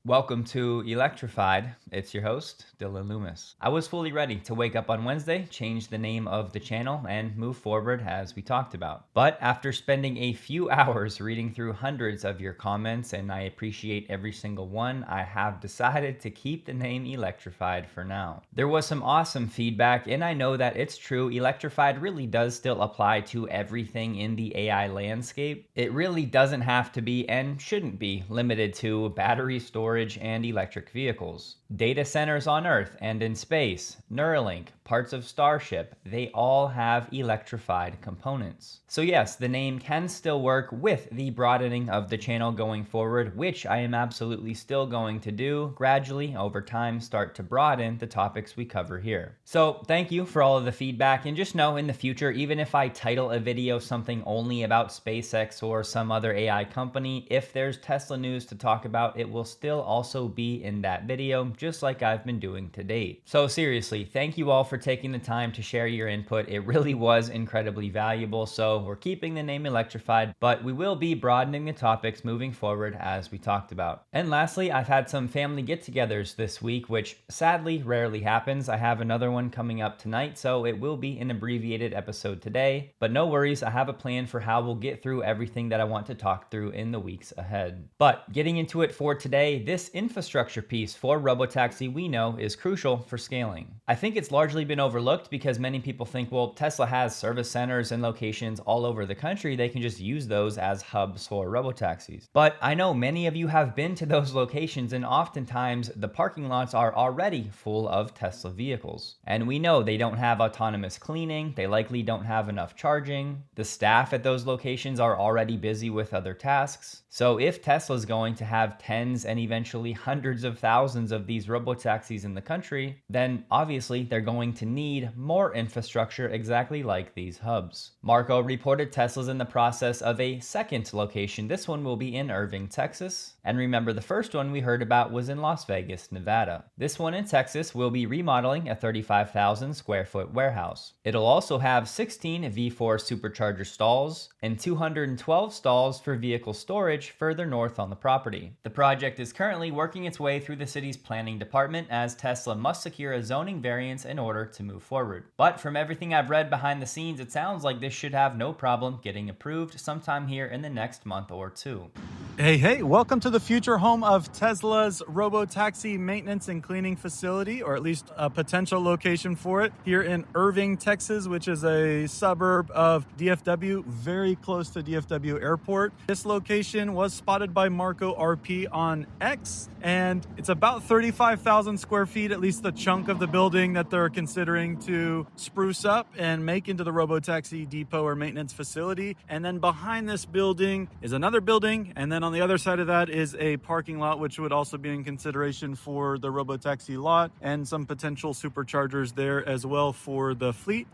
Welcome to Electrified. It's your host, Dylan Loomis. I was fully ready to wake up on Wednesday, change the name of the channel, and move forward as we talked about. But after spending a few hours reading through hundreds of your comments, and I appreciate every single one, I have decided to keep the name Electrified for now. There was some awesome feedback, and I know that it's true. Electrified really does still apply to everything in the AI landscape. It really doesn't have to be and shouldn't be limited to battery storage and electric vehicles. Data centers on Earth and in space, Neuralink, parts of Starship, they all have electrified components. So yes, the name can still work with the broadening of the channel going forward, which I am absolutely still going to do, gradually over time start to broaden the topics we cover here. So thank you for all of the feedback, and just know in the future, even if I title a video something only about SpaceX or some other AI company, if there's Tesla news to talk about, it will still also be in that video, just like I've been doing to date. So seriously, thank you all for taking the time to share your input. It really was incredibly valuable. So we're keeping the name Electrified, but we will be broadening the topics moving forward as we talked about. And lastly, I've had some family get-togethers this week, which sadly rarely happens. I have another one coming up tonight, so it will be an abbreviated episode today, but no worries, I have a plan for how we'll get through everything that I want to talk through in the weeks ahead. But getting into it for today, this infrastructure piece for robotaxi we know is crucial for scaling. I think it's largely been overlooked because many people think, well, Tesla has service centers and locations all over the country. They can just use those as hubs for robotaxis. But I know many of you have been to those locations, and oftentimes the parking lots are already full of Tesla vehicles. And we know they don't have autonomous cleaning. They likely don't have enough charging. The staff at those locations are already busy with other tasks. So if Tesla's going to have tens and eventually hundreds of thousands of these robotaxis in the country, then obviously they're going to need more infrastructure exactly like these hubs. Marco reported Tesla's in the process of a second location. This one will be in Irving, Texas. And remember, the first one we heard about was in Las Vegas, Nevada. This one in Texas will be remodeling a 35,000 square foot warehouse. It'll also have 16 V4 supercharger stalls and 212 stalls for vehicle storage further north on the property. The project is currently working its way through the city's planning department, as Tesla must secure a zoning variance in order to move forward. But from everything I've read behind the scenes, it sounds like this should have no problem getting approved sometime here in the next month or two. Hey, welcome to the future home of Tesla's robotaxi maintenance and cleaning facility, or at least a potential location for it, here in Irving, Texas, which is a suburb of DFW, very close to DFW Airport. This location was spotted by Marco RP on X, and it's about 35,000 square feet, at least the chunk of the building that they're considering to spruce up and make into the robotaxi depot or maintenance facility. And then behind this building is another building, and then on the other side of that is a parking lot, which would also be in consideration for the robotaxi lot, and some potential superchargers there as well for the fleet.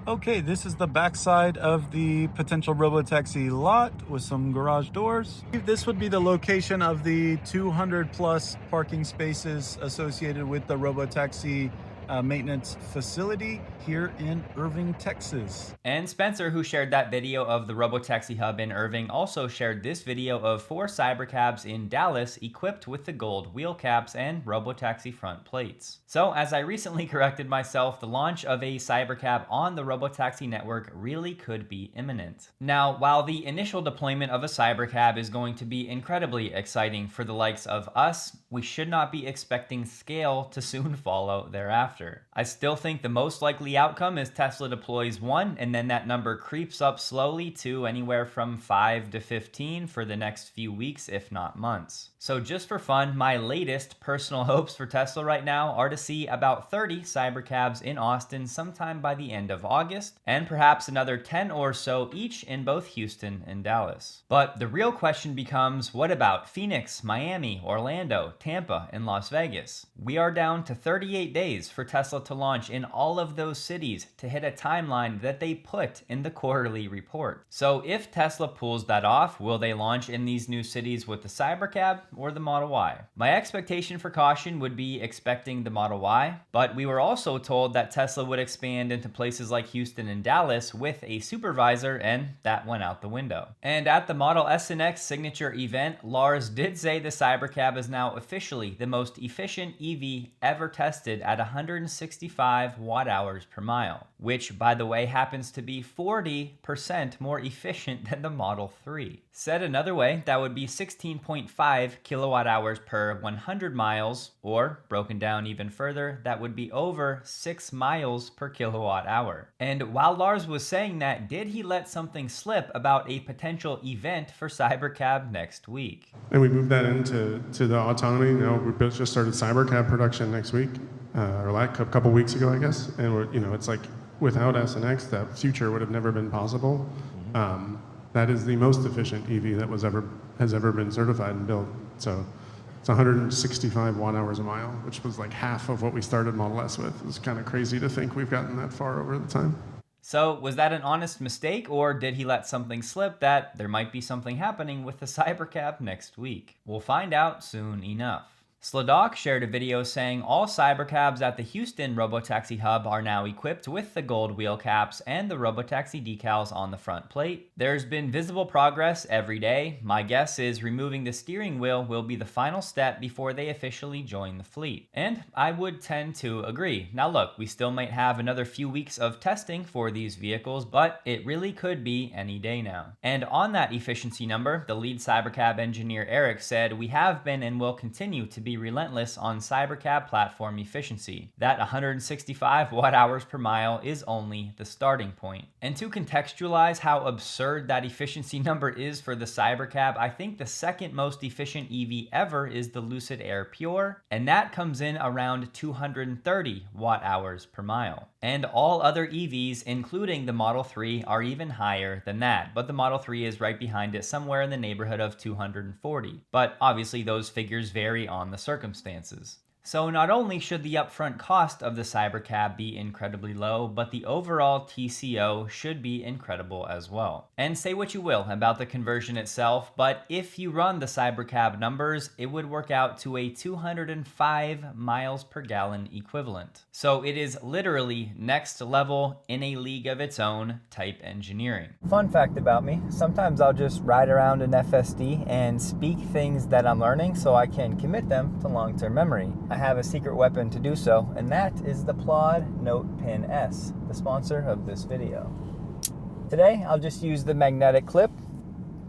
Okay, this is the backside of the potential robotaxi lot with some garage doors. This would be the location of the 200 plus parking spaces associated with the robotaxi maintenance facility here in Irving, Texas. And Spencer, who shared that video of the robotaxi hub in Irving, also shared this video of 4 Cybercabs in Dallas equipped with the gold wheel caps and robotaxi front plates. So as I recently corrected myself, the launch of a Cybercab on the robotaxi network really could be imminent. Now, while the initial deployment of a Cybercab is going to be incredibly exciting for the likes of us, we should not be expecting scale to soon follow thereafter. I still think the most likely outcome is Tesla deploys one, and then that number creeps up slowly to anywhere from 5 to 15 for the next few weeks, if not months. So just for fun, my latest personal hopes for Tesla right now are to see about 30 Cybercabs in Austin sometime by the end of August, and perhaps another 10 or so each in both Houston and Dallas. But the real question becomes, what about Phoenix, Miami, Orlando, Tampa, and Las Vegas? We are down to 38 days for Tesla to launch in all of those cities to hit a timeline that they put in the quarterly report. So if Tesla pulls that off, will they launch in these new cities with the Cybercab or the Model Y? My expectation for caution would be expecting the Model Y, but we were also told that Tesla would expand into places like Houston and Dallas with a supervisor, and that went out the window. And at the Model S and X signature event, Lars did say the Cybercab is now officially the most efficient EV ever tested at 165 watt-hours per mile, which, by the way, happens to be 40% more efficient than the Model 3. Said another way, that would be 16.5 kilowatt-hours per 100 miles, or broken down even further, that would be over 6 miles per kilowatt-hour. And while Lars was saying that, did he let something slip about a potential event for Cybercab next week? And we moved that into the autonomy. Now we just started Cybercab production next week, or like a couple weeks ago, I guess. And it's like without S and X, that future would have never been possible. That is the most efficient EV that has ever been certified and built. So it's 165 watt-hours a mile, which was like half of what we started Model S with. It's kind of crazy to think we've gotten that far over the time. So was that an honest mistake, or did he let something slip that there might be something happening with the Cybercab next week? We'll find out soon enough. Sladoc shared a video saying all Cybercabs at the Houston Robotaxi hub are now equipped with the gold wheel caps and the Robotaxi decals on the front plate. There's been visible progress every day. My guess is removing the steering wheel will be the final step before they officially join the fleet. And I would tend to agree. Now look, we still might have another few weeks of testing for these vehicles, but it really could be any day now. And on that efficiency number, the lead Cybercab engineer Eric said, "We have been and will continue to be relentless on Cybercab platform efficiency. That 165 watt-hours per mile is only the starting point." And to contextualize how absurd that efficiency number is for the Cybercab, I think the second most efficient EV ever is the Lucid Air Pure, and that comes in around 230 watt-hours per mile. And all other EVs, including the Model 3, are even higher than that, but the Model 3 is right behind it, somewhere in the neighborhood of 240. But obviously those figures vary on the circumstances. So not only should the upfront cost of the Cybercab be incredibly low, but the overall TCO should be incredible as well. And say what you will about the conversion itself, but if you run the Cybercab numbers, it would work out to a 205 miles per gallon equivalent. So it is literally next level in a league of its own type engineering. Fun fact about me, sometimes I'll just ride around in FSD and speak things that I'm learning so I can commit them to long-term memory. I have a secret weapon to do so, and that is the Plaud Note Pin S, the sponsor of this video. Today, I'll just use the magnetic clip,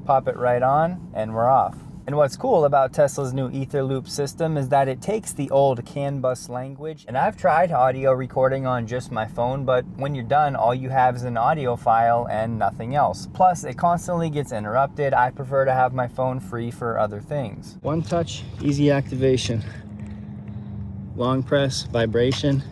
pop it right on, and we're off. And what's cool about Tesla's new ether loop system is that it takes the old CAN bus language, and I've tried audio recording on just my phone, but when you're done, all you have is an audio file and nothing else. Plus, it constantly gets interrupted. I prefer to have my phone free for other things. One touch, easy activation. Long press, vibration,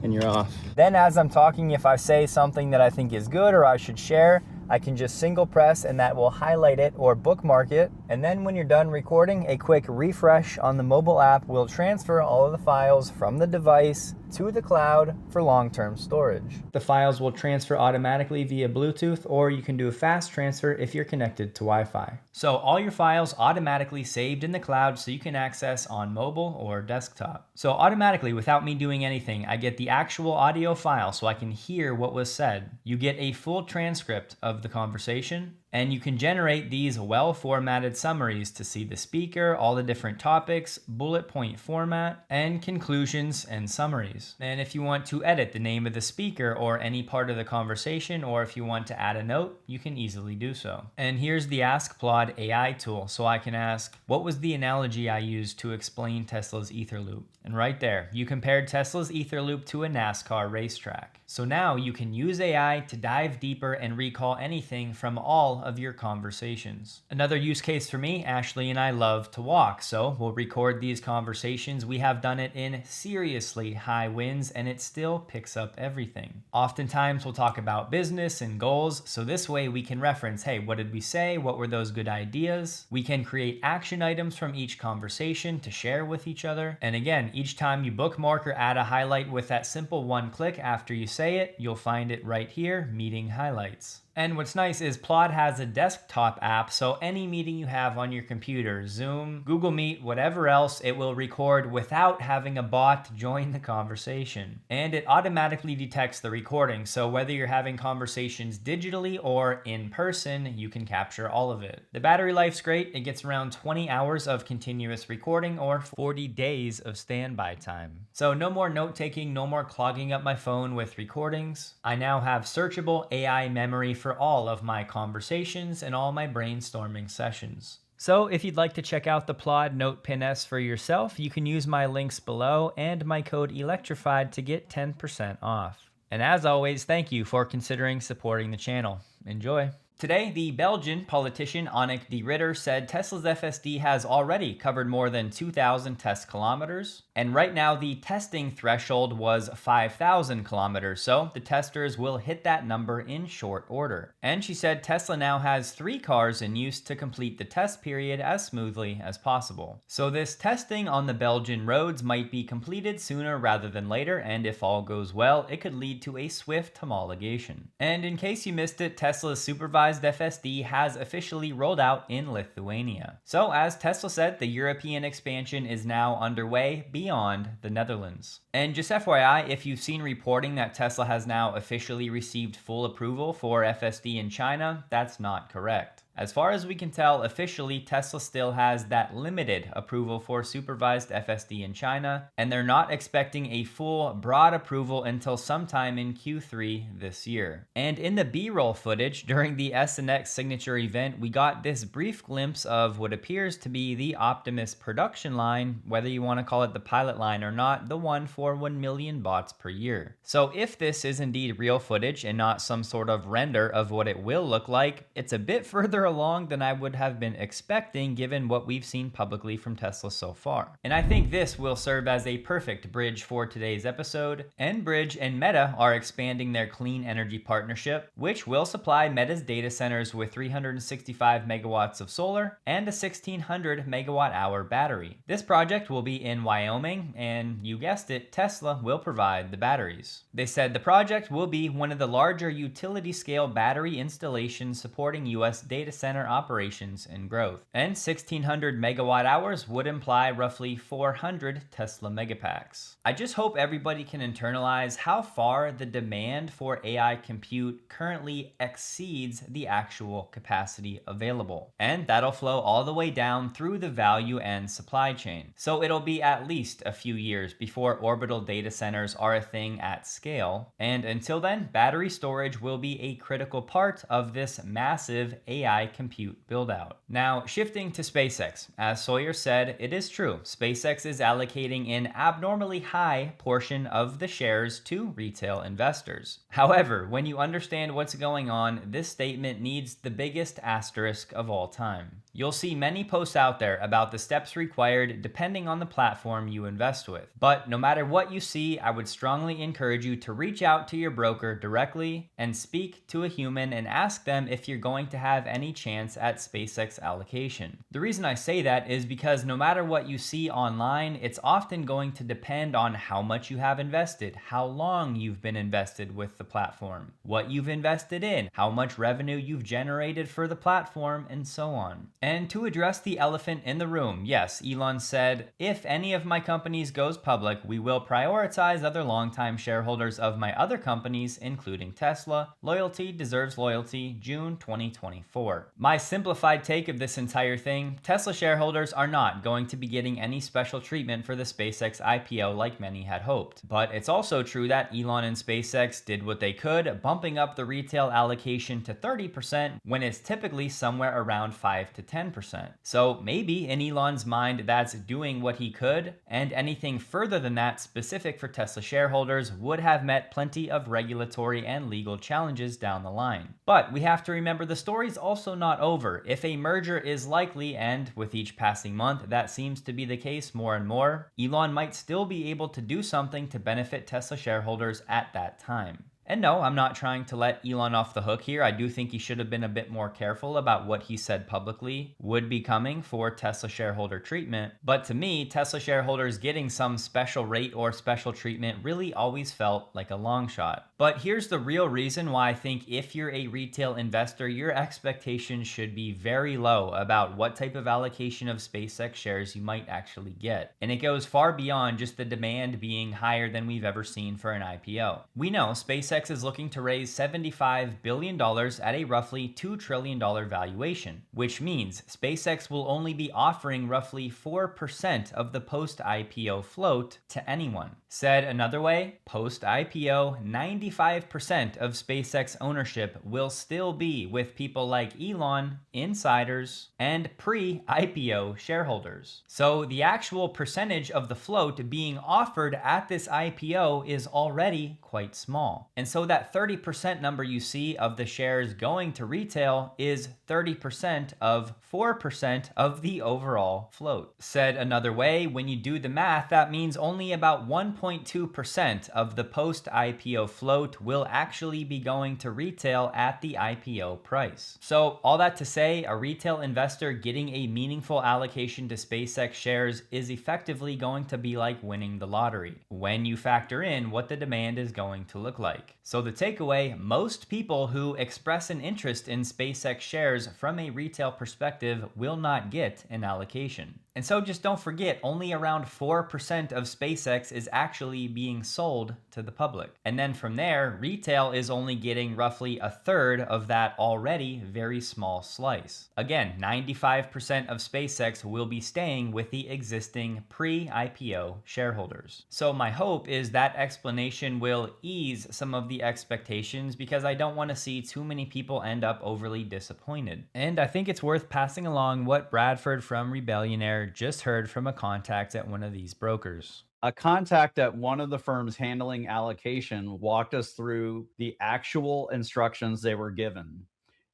and you're off. Then as I'm talking, if I say something that I think is good or I should share, I can just single press and that will highlight it or bookmark it. And then when you're done recording, a quick refresh on the mobile app will transfer all of the files from the device to the cloud for long-term storage. The files will transfer automatically via Bluetooth, or you can do a fast transfer if you're connected to Wi-Fi. So all your files automatically saved in the cloud so you can access on mobile or desktop. So automatically, without me doing anything, I get the actual audio file so I can hear what was said. You get a full transcript of the conversation, and you can generate these well-formatted summaries to see the speaker, all the different topics, bullet point format, and conclusions and summaries. And if you want to edit the name of the speaker or any part of the conversation, or if you want to add a note, you can easily do so. And here's the Ask Plaud AI tool, so I can ask, what was the analogy I used to explain Tesla's ether loop? And right there, you compared Tesla's ether loop to a NASCAR racetrack. So now you can use AI to dive deeper and recall anything from all of your conversations. Another use case for me, Ashley and I love to walk, so we'll record these conversations. We have done it in seriously high winds and it still picks up everything. Oftentimes we'll talk about business and goals, so this way we can reference, hey, what did we say? What were those good ideas? We can create action items from each conversation to share with each other. And again, each time you bookmark or add a highlight with that simple one click after you say it, you'll find it right here, meeting highlights. And what's nice is Plaud has a desktop app, so any meeting you have on your computer, Zoom, Google Meet, whatever else, it will record without having a bot join the conversation. And it automatically detects the recording, so whether you're having conversations digitally or in person, you can capture all of it. The battery life's great. It gets around 20 hours of continuous recording or 40 days of standby time. So no more note-taking, no more clogging up my phone with recordings. I now have searchable AI memory for all of my conversations and all my brainstorming sessions. So if you'd like to check out the Plaud Note Pin S for yourself, you can use my links below and my code Electrified to get 10% off. And as always, thank you for considering supporting the channel. Enjoy. Today, the Belgian politician Annick de Ritter said Tesla's FSD has already covered more than 2,000 test kilometers, and right now the testing threshold was 5,000 kilometers, so the testers will hit that number in short order. And she said Tesla now has 3 cars in use to complete the test period as smoothly as possible. So this testing on the Belgian roads might be completed sooner rather than later, and if all goes well, it could lead to a swift homologation. And in case you missed it, Tesla's supervised FSD has officially rolled out in Lithuania. So as Tesla said, the European expansion is now underway beyond the Netherlands. And just FYI, if you've seen reporting that Tesla has now officially received full approval for FSD in China, that's not correct. As far as we can tell, officially, Tesla still has that limited approval for supervised FSD in China, and they're not expecting a full, broad approval until sometime in Q3 this year. And in the B-roll footage during the SNX signature event, we got this brief glimpse of what appears to be the Optimus production line, whether you want to call it the pilot line or not, the one for 1 million bots per year. So if this is indeed real footage and not some sort of render of what it will look like, it's a bit further along than I would have been expecting given what we've seen publicly from Tesla so far. And I think this will serve as a perfect bridge for today's episode. Enbridge and Meta are expanding their clean energy partnership, which will supply Meta's data centers with 365 megawatts of solar and a 1600 megawatt hour battery. This project will be in Wyoming, and you guessed it, Tesla will provide the batteries. They said the project will be one of the larger utility scale battery installations supporting US data center operations and growth. And 1600 megawatt hours would imply roughly 400 Tesla megapacks. I just hope everybody can internalize how far the demand for AI compute currently exceeds the actual capacity available. And that'll flow all the way down through the value and supply chain. So it'll be at least a few years before orbital data centers are a thing at scale. And until then, battery storage will be a critical part of this massive AI compute build-out. Now, shifting to SpaceX, as Sawyer said, it is true, SpaceX is allocating an abnormally high portion of the shares to retail investors. However, when you understand what's going on, this statement needs the biggest asterisk of all time. You'll see many posts out there about the steps required depending on the platform you invest with. But no matter what you see, I would strongly encourage you to reach out to your broker directly and speak to a human and ask them if you're going to have any chance at SpaceX allocation. The reason I say that is because no matter what you see online, it's often going to depend on how much you have invested, how long you've been invested with the platform, what you've invested in, how much revenue you've generated for the platform, and so on. And to address the elephant in the room, yes, Elon said, if any of my companies goes public, we will prioritize other longtime shareholders of my other companies, including Tesla. Loyalty deserves loyalty, June 2024. more. My simplified take of this entire thing, Tesla shareholders are not going to be getting any special treatment for the SpaceX IPO like many had hoped. But it's also true that Elon and SpaceX did what they could, bumping up the retail allocation to 30% when it's typically somewhere around 5 to 10%. So maybe in Elon's mind that's doing what he could, and anything further than that specific for Tesla shareholders would have met plenty of regulatory and legal challenges down the line. But we have to remember the story's also not over. If a merger is likely, and with each passing month that seems to be the case more and more, Elon might still be able to do something to benefit Tesla shareholders at that time. And no, I'm not trying to let Elon off the hook here. I do think he should have been a bit more careful about what he said publicly would be coming for Tesla shareholder treatment. But to me, Tesla shareholders getting some special rate or special treatment really always felt like a long shot. But here's the real reason why I think if you're a retail investor, your expectations should be very low about what type of allocation of SpaceX shares you might actually get. And it goes far beyond just the demand being higher than we've ever seen for an IPO. We know SpaceX is looking to raise $75 billion at a roughly $2 trillion valuation, which means SpaceX will only be offering roughly 4% of the post-IPO float to anyone. Said another way, post-IPO, 95% of SpaceX ownership will still be with people like Elon, insiders, and pre-IPO shareholders. So the actual percentage of the float being offered at this IPO is already quite small. And so that 30% number you see of the shares going to retail is 30% of 4% of the overall float. Said another way, when you do the math, that means only about 1.2% of the post-IPO float will actually be going to retail at the IPO price. So all that to say, a retail investor getting a meaningful allocation to SpaceX shares is effectively going to be like winning the lottery when you factor in what the demand is going to look like. So the takeaway, most people who express an interest in SpaceX shares from a retail perspective will not get an allocation. And so just don't forget, only around 4% of SpaceX is actually being sold to the public. And then from there, retail is only getting roughly a third of that already very small slice. Again, 95% of SpaceX will be staying with the existing pre-IPO shareholders. So my hope is that explanation will ease some of the expectations, because I don't want to see too many people end up overly disappointed. And I think it's worth passing along what Bradford from Rebellionaire just heard from a contact at one of these brokers. A contact at one of the firms handling allocation walked us through the actual instructions they were given.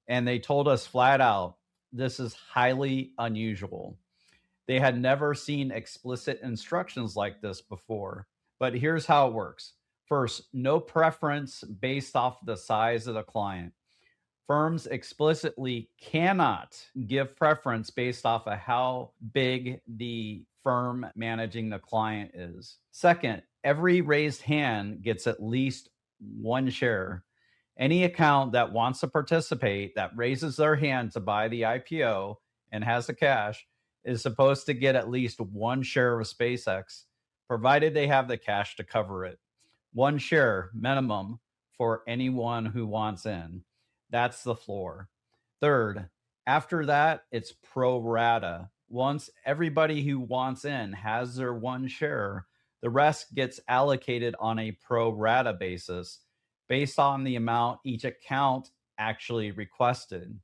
And they told us flat out, this is highly unusual. They had never seen explicit instructions like this before. But here's how it works. First, no preference based off the size of the client. Firms explicitly cannot give preference based off of how big the firm managing the client is. Second, every raised hand gets at least one share. Any account that wants to participate, that raises their hand to buy the IPO and has the cash, is supposed to get at least one share of SpaceX, provided they have the cash to cover it. One share minimum for anyone who wants in. That's the floor. Third, after that, it's pro rata. Once everybody who wants in has their one share, the rest gets allocated on a pro rata basis based on the amount each account actually requested.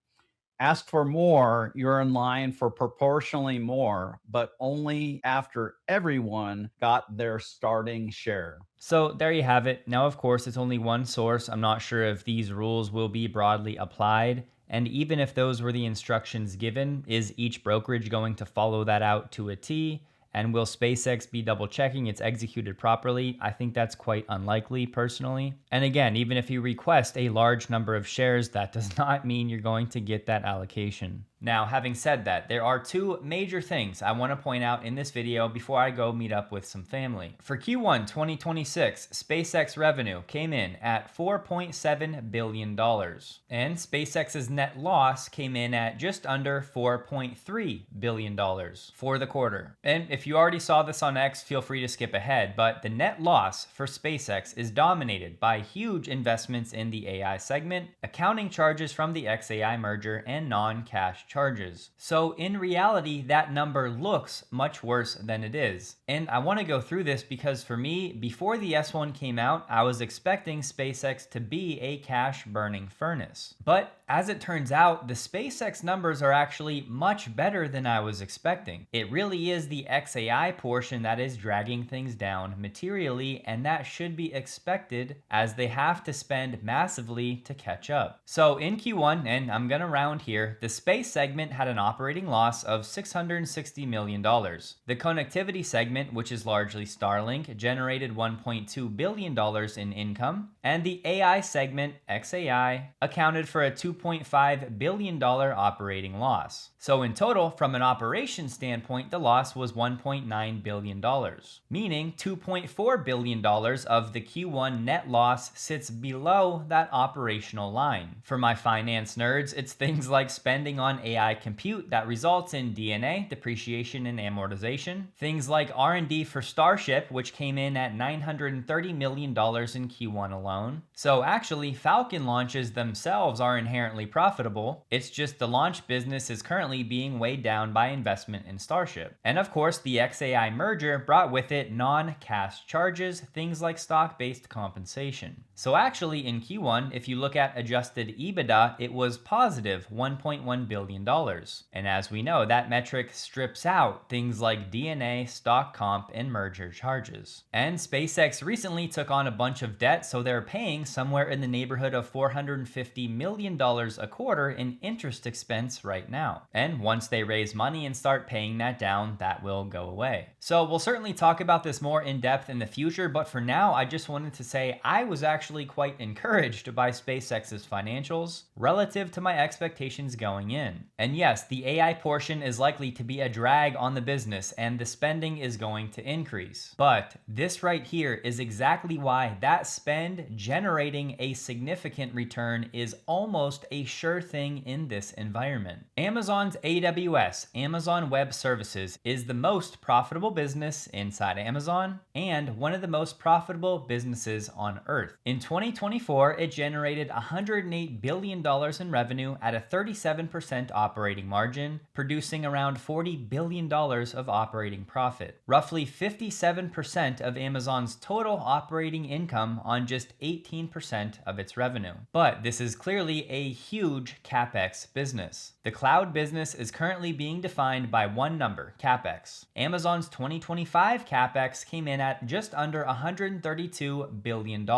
Ask for more, you're in line for proportionally more, but only after everyone got their starting share. So there you have it. Now, of course, it's only one source. I'm not sure if these rules will be broadly applied. And even if those were the instructions given, is each brokerage going to follow that out to a T? And will SpaceX be double checking it's executed properly? I think that's quite unlikely personally. And again, even if you request a large number of shares, that does not mean you're going to get that allocation. Now, having said that, there are two major things I want to point out in this video before I go meet up with some family. For Q1 2026, SpaceX revenue came in at $4.7 billion, and SpaceX's net loss came in at just under $4.3 billion for the quarter. And if you already saw this on X, feel free to skip ahead, but the net loss for SpaceX is dominated by huge investments in the AI segment, accounting charges from the xAI merger, and non-cash charges. So in reality, that number looks much worse than it is. And I want to go through this because for me, before the S1 came out, I was expecting SpaceX to be a cash burning furnace. But as it turns out, the SpaceX numbers are actually much better than I was expecting. It really is the xAI portion that is dragging things down materially, and that should be expected as they have to spend massively to catch up. So in Q1, and I'm gonna round here, the space segment had an operating loss of $660 million. The connectivity segment, which is largely Starlink, generated $1.2 billion in income, and the AI segment, xAI, accounted for a $2.5 billion operating loss. So in total, from an operations standpoint, the loss was $1.9 billion, meaning $2.4 billion of the Q1 net loss sits below that operational line. For my finance nerds, it's things like spending on AI compute that results in D&A, depreciation and amortization, things like R&D for Starship, which came in at $930 million in Q1 alone. So actually, Falcon launches themselves are inherently profitable. It's just the launch business is currently being weighed down by investment in Starship. And of course, the xAI merger brought with it non-cash charges, things like stock-based compensation. So actually in Q1, if you look at adjusted EBITDA, it was positive $1.1 billion. And as we know, that metric strips out things like D&A, stock comp, and merger charges. And SpaceX recently took on a bunch of debt, so they're paying somewhere in the neighborhood of $450 million a quarter in interest expense right now. And once they raise money and start paying that down, that will go away. So we'll certainly talk about this more in depth in the future, but for now, I just wanted to say I was actually quite encouraged by SpaceX's financials relative to my expectations going in. And yes, the AI portion is likely to be a drag on the business and the spending is going to increase. But this right here is exactly why that spend generating a significant return is almost a sure thing in this environment. Amazon's AWS, Amazon Web Services, is the most profitable business inside Amazon and one of the most profitable businesses on Earth. In 2024, it generated $108 billion in revenue at a 37% operating margin, producing around $40 billion of operating profit. Roughly 57% of Amazon's total operating income on just 18% of its revenue. But this is clearly a huge CapEx business. The cloud business is currently being defined by one number, CapEx. Amazon's 2025 CapEx came in at just under $132 billion,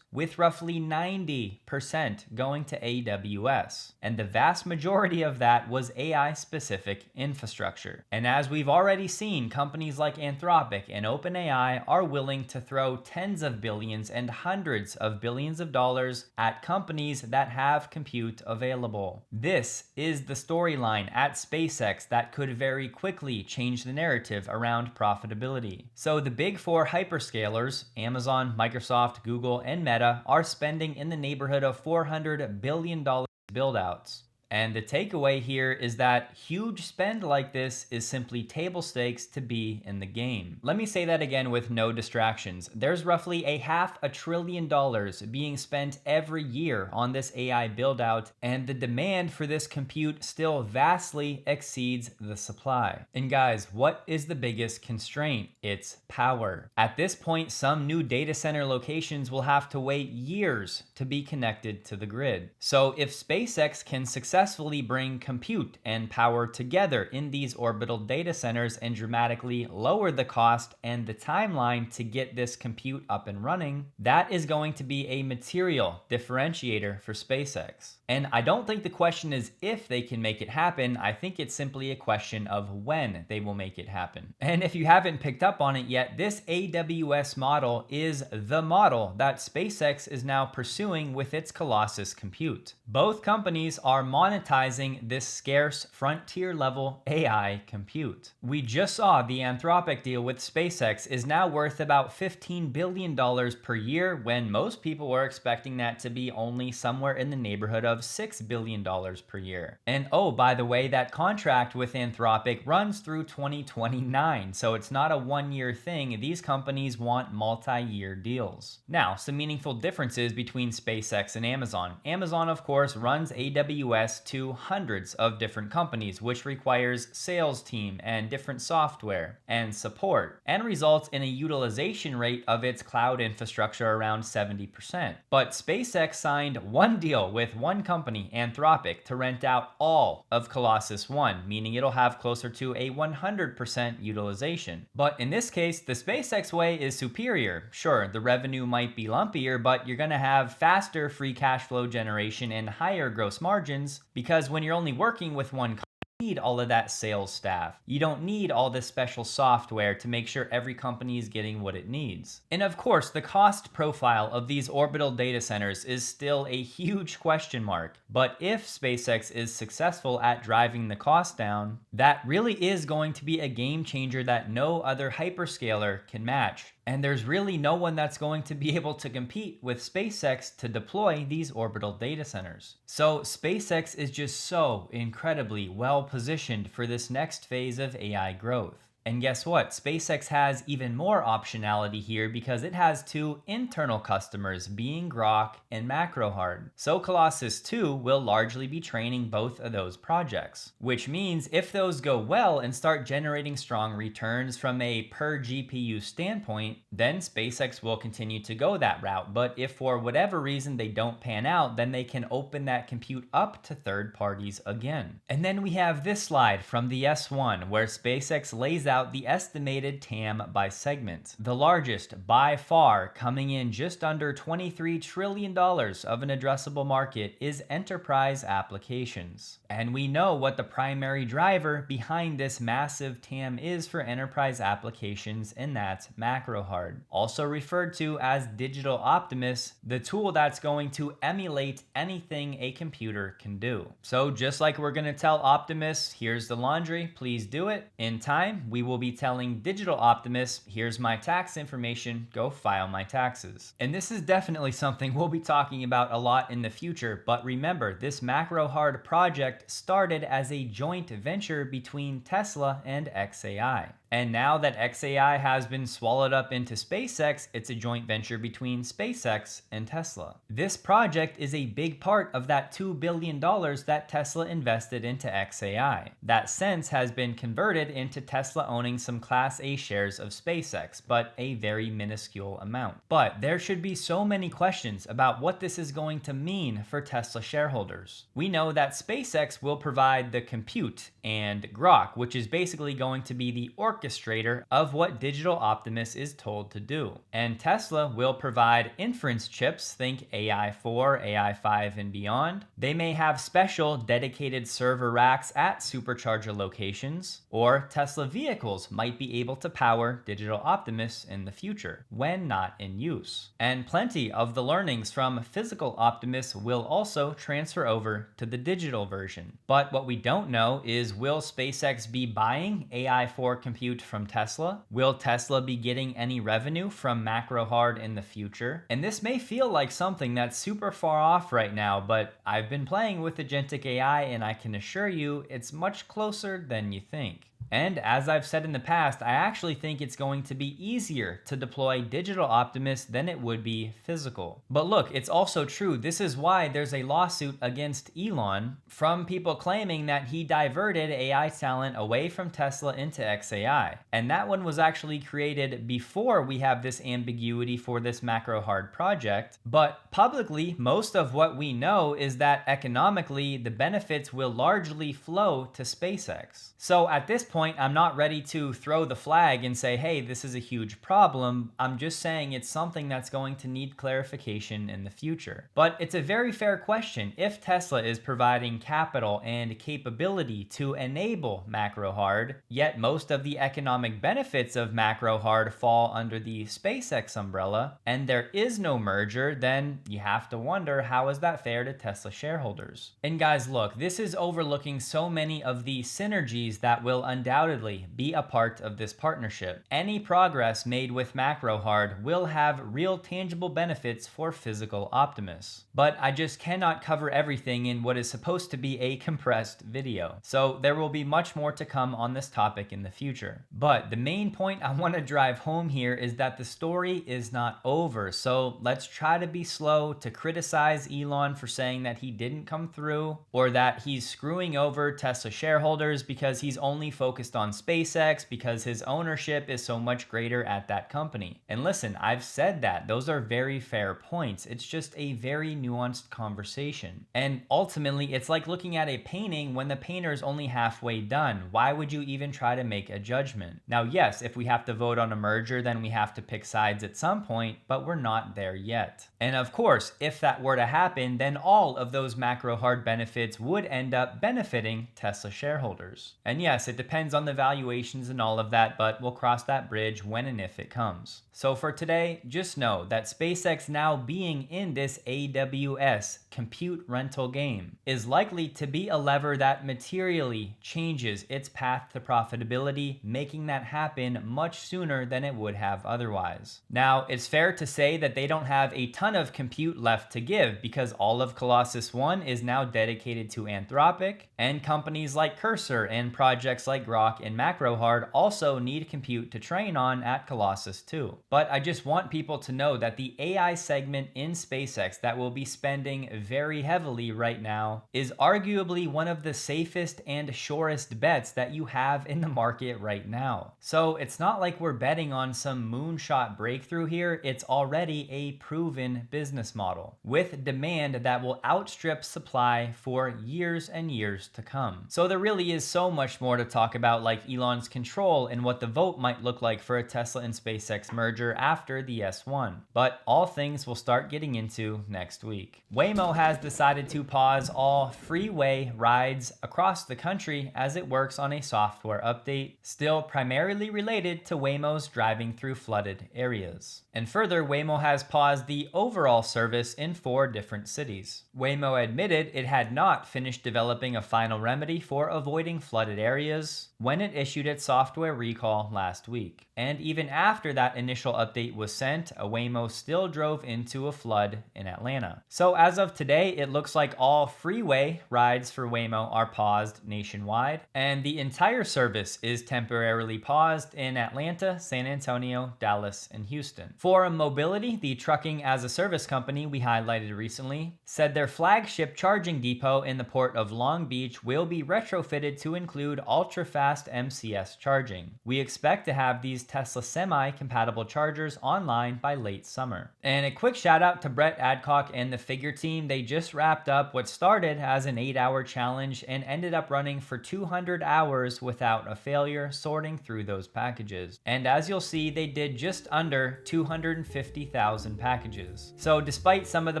with roughly 90% going to AWS. And the vast majority of that was AI-specific infrastructure. And as we've already seen, companies like Anthropic and OpenAI are willing to throw tens of billions and hundreds of billions of dollars at companies that have compute available. This is the storyline at SpaceX that could very quickly change the narrative around profitability. So the big four hyperscalers, Amazon, Microsoft, Google, and Meta, are spending in the neighborhood of $400 billion build-outs. And the takeaway here is that huge spend like this is simply table stakes to be in the game. Let me say that again with no distractions. There's roughly $500 billion being spent every year on this AI build out, and the demand for this compute still vastly exceeds the supply. And guys, what is the biggest constraint? It's power. At this point, some new data center locations will have to wait years to be connected to the grid. So if SpaceX can successfully bring compute and power together in these orbital data centers and dramatically lower the cost and the timeline to get this compute up and running, that is going to be a material differentiator for SpaceX. And I don't think the question is if they can make it happen. I think it's simply a question of when they will make it happen. And if you haven't picked up on it yet, this AWS model is the model that SpaceX is now pursuing with its Colossus compute. Both companies are monitoring monetizing this scarce frontier level AI compute. We just saw the Anthropic deal with SpaceX is now worth about $15 billion per year, when most people were expecting that to be only somewhere in the neighborhood of $6 billion per year. And oh, by the way, that contract with Anthropic runs through 2029, so it's not a one-year thing. These companies want multi-year deals. Now, some meaningful differences between SpaceX and Amazon. Amazon, of course, runs AWS to hundreds of different companies, which requires sales team and different software and support, and results in a utilization rate of its cloud infrastructure around 70%. But SpaceX signed one deal with one company, Anthropic, to rent out all of Colossus 1, meaning it'll have closer to a 100% utilization. But in this case, the SpaceX way is superior. Sure, the revenue might be lumpier, but you're going to have faster free cash flow generation and higher gross margins, because when you're only working with one company, need all of that sales staff. You don't need all this special software to make sure every company is getting what it needs. And of course, the cost profile of these orbital data centers is still a huge question mark. But if SpaceX is successful at driving the cost down, that really is going to be a game changer that no other hyperscaler can match. And there's really no one that's going to be able to compete with SpaceX to deploy these orbital data centers. So SpaceX is just so incredibly well positioned for this next phase of AI growth. And guess what? SpaceX has even more optionality here because it has two internal customers, being Grok and Macrohard. So Colossus 2 will largely be training both of those projects, which means if those go well and start generating strong returns from a per GPU standpoint, then SpaceX will continue to go that route. But if for whatever reason they don't pan out, then they can open that compute up to third parties again. And then we have this slide from the S1 where SpaceX lays out the estimated TAM by segment. The largest by far, coming in just under $23 trillion of an addressable market, is enterprise applications. And we know what the primary driver behind this massive TAM is for enterprise applications, and that's Macrohard, also referred to as Digital Optimus, the tool that's going to emulate anything a computer can do. So just like we're going to tell Optimus, here's the laundry, please do it, in time we will be telling Digital Optimus, here's my tax information, go file my taxes. And this is definitely something we'll be talking about a lot in the future, but remember, this Macrohard project started as a joint venture between Tesla and xAI. And now that xAI has been swallowed up into SpaceX, it's a joint venture between SpaceX and Tesla. This project is a big part of that $2 billion that Tesla invested into xAI. That since has been converted into Tesla owning some Class A shares of SpaceX, but a very minuscule amount. But there should be so many questions about what this is going to mean for Tesla shareholders. We know that SpaceX will provide the compute and Grok, which is basically going to be the orchestrator of what Digital Optimus is told to do. And Tesla will provide inference chips, think AI4, AI5 and beyond. They may have special dedicated server racks at supercharger locations, or Tesla vehicles might be able to power Digital Optimus in the future, when not in use. And plenty of the learnings from physical Optimus will also transfer over to the digital version. But what we don't know is, will SpaceX be buying AI4 compute from Tesla? Will Tesla be getting any revenue from Macrohard in the future? And this may feel like something that's super far off right now, but I've been playing with agentic AI and I can assure you it's much closer than you think. And as I've said in the past, I actually think it's going to be easier to deploy Digital Optimus than it would be physical. But look, it's also true. This is why there's a lawsuit against Elon from people claiming that he diverted AI talent away from Tesla into xAI. And that one was actually created before we have this ambiguity for this Macrohard project. But publicly, most of what we know is that economically, the benefits will largely flow to SpaceX. So at this point, point, I'm not ready to throw the flag and say, hey, this is a huge problem. I'm just saying it's something that's going to need clarification in the future. But it's a very fair question. If Tesla is providing capital and capability to enable Macrohard, yet most of the economic benefits of Macrohard fall under the SpaceX umbrella, and there is no merger, then you have to wonder, how is that fair to Tesla shareholders? And guys, look, this is overlooking so many of the synergies that will undoubtedly be a part of this partnership. Any progress made with Macrohard will have real tangible benefits for physical optimists. But I just cannot cover everything in what is supposed to be a compressed video. So there will be much more to come on this topic in the future. But the main point I want to drive home here is that the story is not over. So let's try to be slow to criticize Elon for saying that he didn't come through, or that he's screwing over Tesla shareholders because he's only focused on SpaceX because his ownership is so much greater at that company. And listen, I've said that. Those are very fair points. It's just a very nuanced conversation. And ultimately, it's like looking at a painting when the painter is only halfway done. Why would you even try to make a judgment? Now, yes, if we have to vote on a merger, then we have to pick sides at some point, but we're not there yet. And of course, if that were to happen, then all of those Macrohard benefits would end up benefiting Tesla shareholders. And yes, it depends on the valuations and all of that, but we'll cross that bridge when and if it comes. So for today, just know that SpaceX now being in this AWS compute rental game is likely to be a lever that materially changes its path to profitability, making that happen much sooner than it would have otherwise. Now, it's fair to say that they don't have a ton of compute left to give because all of Colossus 1 is now dedicated to Anthropic, and companies like Cursor and projects like Grok and Macrohard also need compute to train on at Colossus 2. But I just want people to know that the AI segment in SpaceX that will be spending very heavily right now is arguably one of the safest and surest bets that you have in the market right now. So it's not like we're betting on some moonshot breakthrough here. It's already a proven business model with demand that will outstrip supply for years and years to come. So there really is so much more to talk about, like Elon's control and what the vote might look like for a Tesla and SpaceX merger after the S1. But all things we'll start getting into next week. Waymo has decided to pause all freeway rides across the country as it works on a software update, still primarily related to Waymo's driving through flooded areas. And further, Waymo has paused the overall service in 4 different cities. Waymo admitted it had not finished developing a final remedy for avoiding flooded areas when it issued its software recall last week. And even after that initial update was sent, Waymo still drove into a flood in Atlanta. So as of today, it looks like all freeway rides for Waymo are paused nationwide, and the entire service is temporarily paused in Atlanta, San Antonio, Dallas, and Houston. For mobility, the trucking as a service company we highlighted recently said their flagship charging depot in the port of Long Beach will be retrofitted to include ultra-fast MCS charging. We expect to have these Tesla Semi-compatible chargers online by late summer. And a quick shout out to Brett Adcock and the Figure team. They just wrapped up what started as an 8-hour challenge and ended up running for 200 hours without a failure, sorting through those packages. And as you'll see, they did just under 250,000 packages. So despite some of the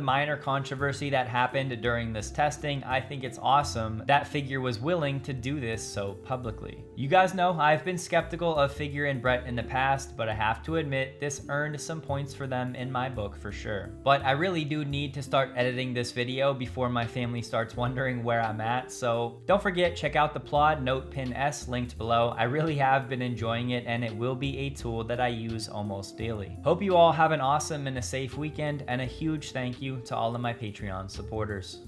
minor controversy that happened during this testing, I think it's awesome that Figure was willing to do this so publicly. You guys know I've been skeptical of Figure and Brett in the past, but I have to admit this earned some points for them in my book for sure. But I really do need to start editing this video before my family starts wondering where I'm at, so don't forget, check out the Plaud Note Pin S linked below. I really have been enjoying it, and it will be a tool that I use almost daily. Hope you all have an awesome and a safe weekend, and a huge thank you to all of my Patreon supporters.